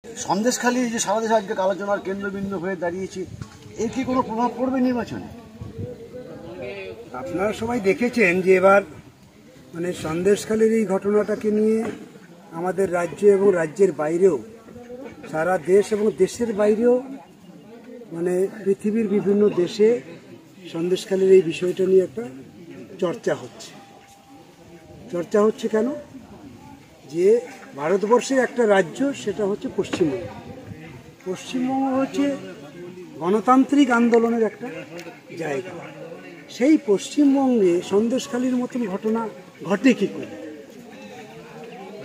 সন্দেশখালী যে সারা দেশে আজকে আলোচনার কেন্দ্রবিন্দু হয়ে দাঁড়িয়েছে, এর কি কোনো প্রভাব পড়বে নির্বাচনে? আপনারা সবাই দেখেছেন যে এবার মানে সন্দেশখালীর এই ঘটনাটাকে নিয়ে আমাদের রাজ্য এবং রাজ্যের বাইরেও, সারা দেশ এবং দেশের বাইরেও, মানে পৃথিবীর বিভিন্ন দেশে সন্দেশখালীর এই বিষয়টা নিয়ে একটা চর্চা হচ্ছে কেন? যে ভারতবর্ষের একটা রাজ্য, সেটা হচ্ছে পশ্চিমবঙ্গ। পশ্চিমবঙ্গ হচ্ছে গণতান্ত্রিক আন্দোলনের একটা জায়গা। সেই পশ্চিমবঙ্গে সন্দেশখালীর মতন ঘটনা ঘটে কী করে,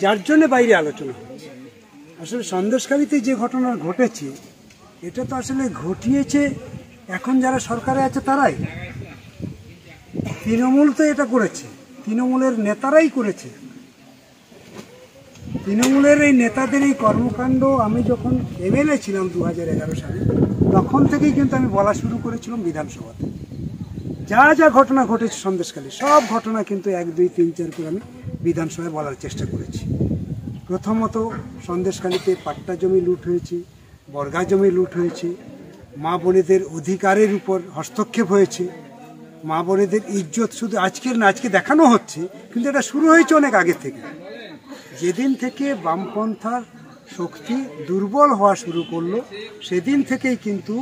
যার জন্যে বাইরে আলোচনা হচ্ছে। আসলে সন্দেশখালীতে যে ঘটনা ঘটেছে, এটা তো আসলে ঘটিয়েছে এখন যারা সরকারে আছে তারাই। তৃণমূল তো এটা করেছে, তৃণমূলের নেতারাই করেছে। তৃণমূলের এই নেতাদের এই কর্মকাণ্ড আমি যখন এমএলএ ছিলাম 2011 সালে, তখন থেকেই কিন্তু আমি বলা শুরু করেছিলাম বিধানসভাতে। যা যা ঘটনা ঘটেছে সন্দেশখালী, সব ঘটনা কিন্তু 1, 2, 3, 4 করে আমি বিধানসভায় বলার চেষ্টা করেছি। প্রথমত সন্দেশখালীতে পাট্টা জমি লুট হয়েছে, বর্গা জমি লুট হয়েছে, মা বোনেদের অধিকারের উপর হস্তক্ষেপ হয়েছে, মা বোনেদের ইজ্জত শুধু আজকের না, আজকে দেখানো হচ্ছে, কিন্তু এটা শুরু হয়েছে অনেক আগে থেকে। যেদিন থেকে বামপন্থার শক্তি দুর্বল হওয়া শুরু করলো, সেদিন থেকেই কিন্তু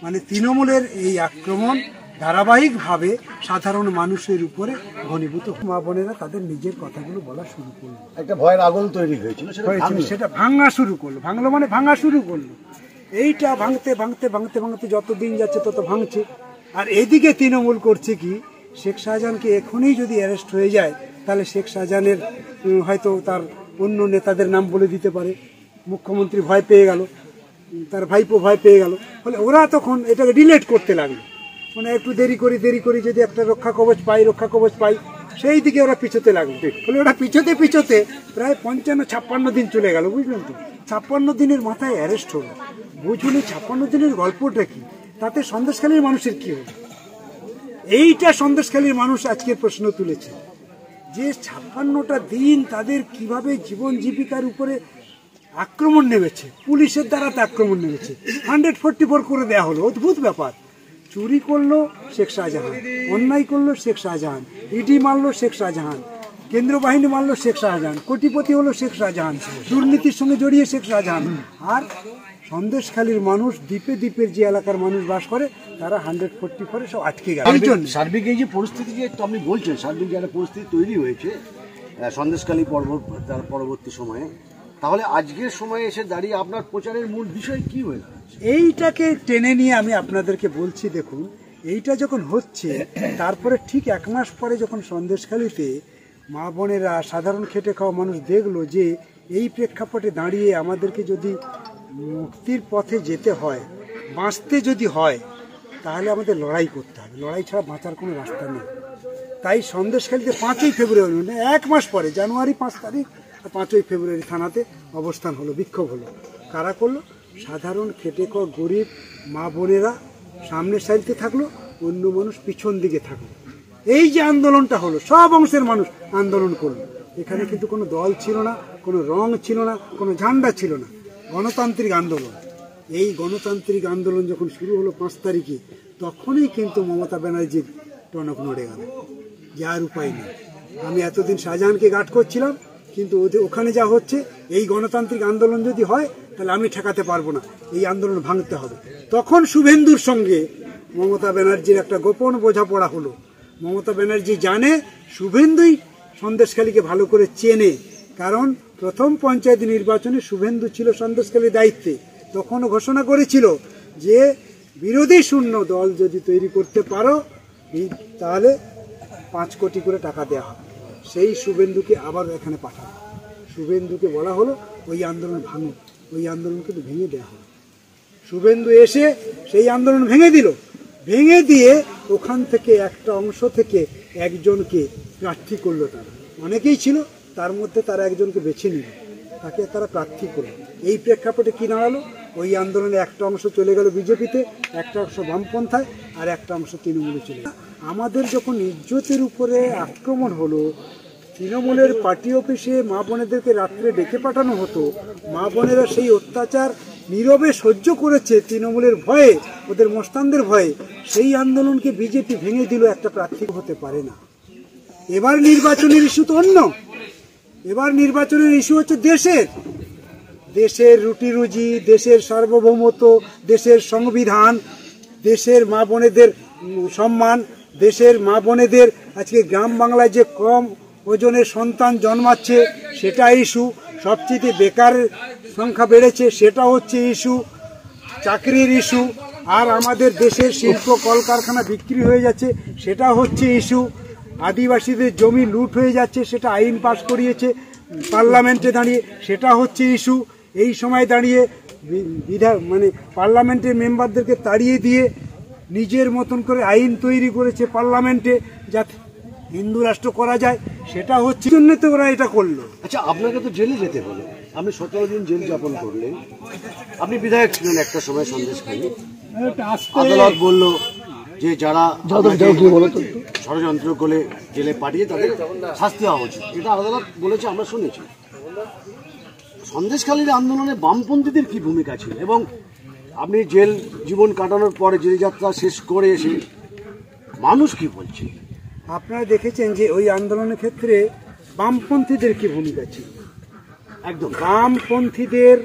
মানে তৃণমূলের এই আক্রমণ ধারাবাহিকভাবে সাধারণ মানুষের উপরে ঘনীভূত। মা বোনেরা তাদের নিজের কথাগুলো বলা শুরু করলো, একটা ভয়ের আগল তৈরি হয়েছিল, সেটা ভাঙা শুরু করলো। ভাঙা শুরু করলো। এইটা ভাঙতে ভাঙতে ভাঙতে ভাঙতে যত দিন যাচ্ছে তত ভাঙছে। আর এদিকে তৃণমূল করছে কি, শেখ শাহজাহানকে এখনই যদি অ্যারেস্ট হয়ে যায়, তাহলে শেখ শাহজাহানের হয়তো তার অন্য নেতাদের নাম বলে দিতে পারে। মুখ্যমন্ত্রী ভয় পেয়ে গেল, তার ভাইপো ভয় পেয়ে গেল, ফলে ওরা তখন এটাকে ডিলেট করতে লাগলো। মানে একটু দেরি করি যদি একটা রক্ষা কবচ পাই, সেই দিকে ওরা পিছোতে লাগলো। ফলে ওরা পিছোতে প্রায় 55-56 দিন চলে গেল, বুঝলেন তো। 56 দিনের মাথায় অ্যারেস্ট হলো। বুঝুন 56 দিনের গল্পটা কি, তাতে সন্দেশখালীর মানুষের কি হলো? এইটা সন্দেশখালীর মানুষ আজকের প্রশ্ন তুলেছে যে 56টা দিন তাদের কিভাবে জীবন জীবিকার উপরে আক্রমণ নেমেছে, পুলিশের দ্বারা আক্রমণ নেমেছে। 144 করে দেওয়া হলো, অদ্ভুত ব্যাপার। চুরি করলো শেখ শাহজাহান, অন্যায় করলো শেখ শাহজাহান, ইডি মারলো শেখ শাহজাহান, কেন্দ্র বাহিনী মারলো শেখ শাহজাহান, কোটিপতি হলো শেখ শাহজাহান, দুর্নীতির সঙ্গে জড়িয়ে শেখ শাহজাহান। আর সন্দেশখালীর মানুষ, দ্বীপের যে এলাকার মানুষ বাস করে, তারা 144 সব আটকে গেল। সার্বিক এই যে পরিস্থিতি যে আপনি বলছেন, সার্বিক যে একটা পরিস্থিতি তৈরি হয়েছে সন্দেশখালী তার পরবর্তী সময়ে, তাহলে আজকের সময়ে এসে দাঁড়িয়ে আপনার প্রচারের মূল বিষয় কি হয়ে দাঁড়াচ্ছে? এইটাকে টেনে নিয়ে আমি আপনাদেরকে বলছি, দেখুন এইটা যখন হচ্ছে, তারপরে ঠিক 1 মাস পরে যখন সন্দেশখালীতে মা বোনেরা, সাধারণ খেটে খাওয়া মানুষ দেখলো যে এই প্রেক্ষাপটে দাঁড়িয়ে আমাদেরকে যদি মুক্তির পথে যেতে হয়, বাঁচতে যদি হয়, তাহলে আমাদের লড়াই করতে হবে। লড়াই ছাড়া বাঁচার কোনো রাস্তা নেই। তাই সন্দেশখালীতে 5ই ফেব্রুয়ারি, মানে 1 মাস পরে, জানুয়ারি 5 তারিখ, 5ই ফেব্রুয়ারি থানাতে অবস্থান হলো, বিক্ষোভ হলো। কারা করলো? সাধারণ খেটে খাওয়া গরিব মা বোনেরা সামনের সারিতে থাকলো, অন্য মানুষ পিছন দিকে থাকলো। এই যে আন্দোলনটা হলো, সব অংশের মানুষ আন্দোলন করলো। এখানে কিন্তু কোনো দল ছিল না, কোনো রং ছিল না, কোনো ঝান্ডা ছিল না। গণতান্ত্রিক আন্দোলন। এই গণতান্ত্রিক আন্দোলন যখন শুরু হলো 5 তারিখে, তখনই কিন্তু মমতা ব্যানার্জির টনক নড়ে গেল। যার উপায় নেই। আমি এতদিন শাহজাহানকে গার্ড করছিলাম, কিন্তু ওখানে যা হচ্ছে, এই গণতান্ত্রিক আন্দোলন যদি হয়, তাহলে আমি ঠেকাতে পারবো না, এই আন্দোলন ভাঙতে হবে। তখন শুভেন্দুর সঙ্গে মমতা ব্যানার্জির একটা গোপন বোঝাপড়া হলো। মমতা ব্যানার্জি জানে শুভেন্দুই সন্দেশখালীকে ভালো করে চেনে, কারণ প্রথম পঞ্চায়েত নির্বাচনে শুভেন্দু ছিল সন্দেশখালীর দায়িত্বে। তখনও ঘোষণা করেছিল যে বিরোধী শূন্য দল যদি তৈরি করতে পারো, তাহলে 5 কোটি করে টাকা দেওয়া হবে। সেই শুভেন্দুকে আবার এখানে পাঠানো। শুভেন্দুকে বলা হলো ওই আন্দোলন ভাঙো, ওই আন্দোলন কিন্তু ভেঙে দেওয়া হলো। শুভেন্দু এসে সেই আন্দোলন ভেঙে দিল। ভেঙে দিয়ে ওখান থেকে একটা অংশ থেকে একজনকে প্রার্থী করলো। তারা অনেকেই ছিল, তার মধ্যে তারা একজনকে বেছে নিল, তাকে তারা প্রার্থী করলো। এই প্রেক্ষাপটে কি দাঁড়ালো? ওই আন্দোলনে একটা অংশ চলে গেল বিজেপিতে, একটা অংশ বামপন্থায়, আর একটা অংশ তৃণমূলে চলে গেল। আমাদের যখন ইজ্জতের উপরে আক্রমণ হলো, তৃণমূলের পার্টি অফিসে মা বোনেদেরকে রাত্রে ডেকে পাঠানো হতো, মা বোনেরা সেই অত্যাচার নীরবে সহ্য করেছে তৃণমূলের ভয়ে, ওদের মস্তানদের ভয়ে। সেই আন্দোলনকে বিজেপি ভেঙে দিল, একটা প্রার্থী হতে পারে না। এবার নির্বাচনের ইস্যু তো অন্য, এবার নির্বাচনের ইস্যু হচ্ছে দেশের রুটি রুজি, দেশের সার্বভৌমত্ব, দেশের সংবিধান, দেশের মা বোনেদের সম্মান, দেশের মা বোনেদের আজকে গ্রাম বাংলায় যে কম ওজনের সন্তান জন্মাচ্ছে সেটা ইস্যু, সবচেয়ে বেকার সংখ্যা বেড়েছে সেটা হচ্ছে ইস্যু, চাকরির ইস্যু, আর আমাদের দেশের শিল্প কলকারখানা বিক্রি হয়ে যাচ্ছে সেটা হচ্ছে ইস্যু, আদিবাসীদের জমি লুট হয়ে যাচ্ছে সেটা আইন পাস করিয়েছে পার্লামেন্টে দাঁড়িয়ে, সেটা হচ্ছে ইস্যু। এই সময় দাঁড়িয়ে পার্লামেন্টের মেম্বারদেরকে তাড়িয়ে দিয়ে নিজের মতন করে আইন তৈরি করেছে পার্লামেন্টে যাতে হিন্দু রাষ্ট্র করা যায়, সেটা হচ্ছে জন্য তো ওরা এটা করলো। আচ্ছা, আপনাকে তো জেলে যেতে হলো, আপনি 17 দিন জেল যাপন করলেন, আপনি বিধায়ক ছিলেন একটা সময় সন্দেশখালী। আদালত বলল যে যারা ষড়যন্ত্র করে জেলে পাঠিয়ে তাদের শাস্তি হওয়া উচিত, এটা আদালত বলেছে, আমরা শুনেছি। সন্দেশখালীর আন্দোলনে বামপন্থীদের কি ভূমিকা ছিল, এবং আপনি জেল জীবন কাটানোর পরে জেল যাত্রা শেষ করে এসে মানুষ কি বলছে? আপনারা দেখেছেন যে ওই আন্দোলনের ক্ষেত্রে বামপন্থীদের কি ভূমিকা ছিল। একদম বামপন্থীদের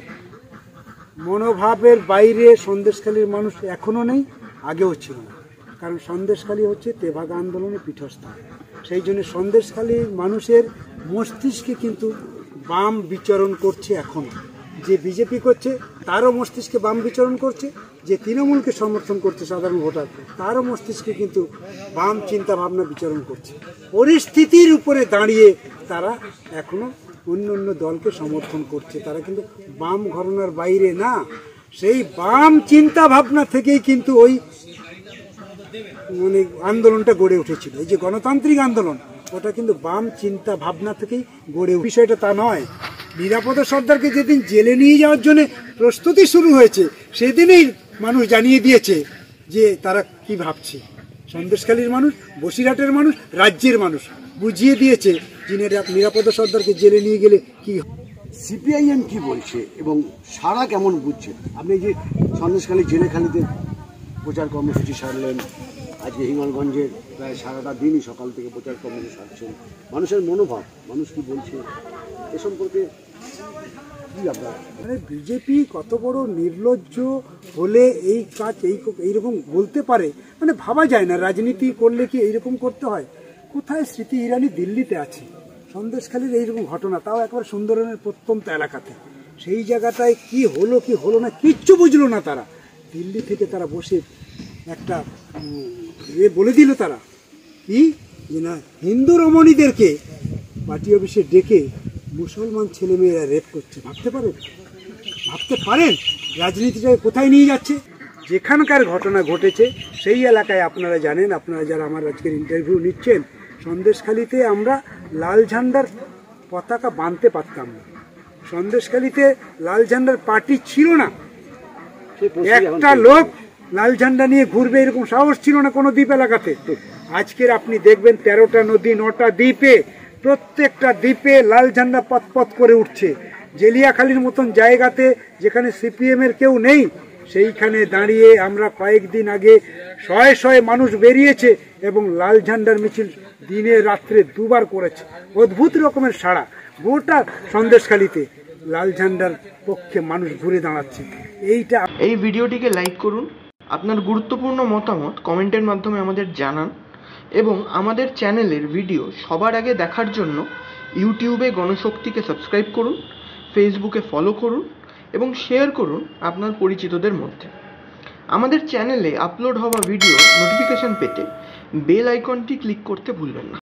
মনোভাবের বাইরে সন্দেশখালীর মানুষ এখনো নেই, আগেও ছিল না, কারণ সন্দেশখালী হচ্ছে তেভাগা আন্দোলনের পীঠস্থান। সেই জন্য সন্দেশখালীর মানুষের মস্তিষ্কে কিন্তু বাম বিচরণ করছে এখন। যে বিজেপি করছে তারও মস্তিষ্কে বাম বিচরণ করছে, যে তৃণমূলকে সমর্থন করছে সাধারণ ভোটার তারও মস্তিষ্কে কিন্তু বাম চিন্তা ভাবনা বিচরণ করছে। পরিস্থিতির উপরে দাঁড়িয়ে তারা এখনো অন্য অন্য দলকে সমর্থন করছে, তারা কিন্তু বাম ঘরানার বাইরে না। সেই বাম চিন্তা ভাবনা থেকেই কিন্তু ওই আন্দোলনটা গড়ে উঠেছিল। এই যে গণতান্ত্রিক আন্দোলন, ওটা কিন্তু বাম চিন্তা ভাবনা থেকেই গড়ে উঠে। বিষয়টা তা নয়। নিরাপদা সর্দারকে যেদিন জেলে নিয়ে যাওয়ার জন্য প্রস্তুতি শুরু হয়েছে সেদিনেই মানুষ জানিয়ে দিয়েছে যে তারা কি ভাবছে। সন্দেশখালীর মানুষ, বসিরহাটের মানুষ, রাজ্যের মানুষ বুঝিয়ে দিয়েছে যে নিরাপদা সর্দারকে জেলে নিয়ে গেলে কি। সিপিআইএম কি বলছে এবং সারা কেমন বুঝছে? আপনি যে সন্দেশখালী জেলেখালিতে প্রচার কর্মসূচি সারলেন, আজকে হিঙ্গলগঞ্জে প্রায় সারাটা দিনই সকাল থেকে প্রচার কর্মসূচি সারছেন, মানুষের মনোভাব, মানুষ কি বলছে এ সম্পর্কে কি আপনার? মানে বিজেপি কত বড় নির্লজ্জ হলে এই কাজ এইরকম বলতে পারে, মানে ভাবা যায় না। রাজনীতি করলে কি এইরকম করতে হয়? কোথায় স্মৃতি ইরানি দিল্লিতে আছে, সন্দেশখালীর এইরকম ঘটনা, তাও একবার সুন্দরবনের প্রত্যন্ত এলাকাতে, সেই জায়গাটায় কি হলো না কিচ্ছু বুঝলো না তারা। দিল্লি থেকে তারা বসে একটা বলে দিল তারা কি যে না, হিন্দু রমণীদেরকে পার্টি অফিসে ডেকে মুসলমান ছেলেমেয়েরা রেপ করছে। ভাবতে পারেন রাজনীতিটা কোথায় নিয়ে যাচ্ছে? যেখানকার ঘটনা ঘটেছে সেই এলাকায় আপনারা জানেন, আপনারা যারা আমার আজকের ইন্টারভিউ নিচ্ছেন, সন্দেশখালীতে আমরা লাল ঝান্ডার পতাকা বাঁধতে পারতাম না। সন্দেশখালীতে লাল ঝান্ডার পার্টি ছিল না, একটা লোক লাল ঝান্ডা নিয়ে ঘুরবে এরকম সাহস ছিল না কোনো দ্বীপ এলাকাতে। আজকের আপনি দেখবেন 13টা নদী, 9টা দ্বীপে, প্রত্যেকটা দ্বীপে লাল ঝান্ডা পথ করে উঠছে। জেলিয়াখালীর মতন জায়গাতে যেখানে সিপিএম এর কেউ নেই, সেইখানে দাঁড়িয়ে আমরা কয়েকদিন আগে শয়ে মানুষ বেরিয়েছে এবং লাল ঝান্ডার মিছিল দিনে রাত্রে দুবার করেছে। অদ্ভুত রকমের সাড়া গোটা সন্দেশখালীতে লাল ঝান্ডার পক্ষে মানুষ ঘুরে দাঁড়াচ্ছে। এই ভিডিওটিকে লাইক করুন, আপনার গুরুত্বপূর্ণ মতামত কমেন্টের মাধ্যমে আমাদের জানান এবং আমাদের চ্যানেলের ভিডিও সবার আগে দেখার জন্য ইউটিউবে গণশক্তিকে সাবস্ক্রাইব করুন, ফেসবুকে ফলো করুন এবং শেয়ার করুন আপনার পরিচিতদের মধ্যে। আমাদের চ্যানেলে আপলোড হওয়া ভিডিও নোটিফিকেশন পেতে বেল আইকনটি ক্লিক করতে ভুলবেন না।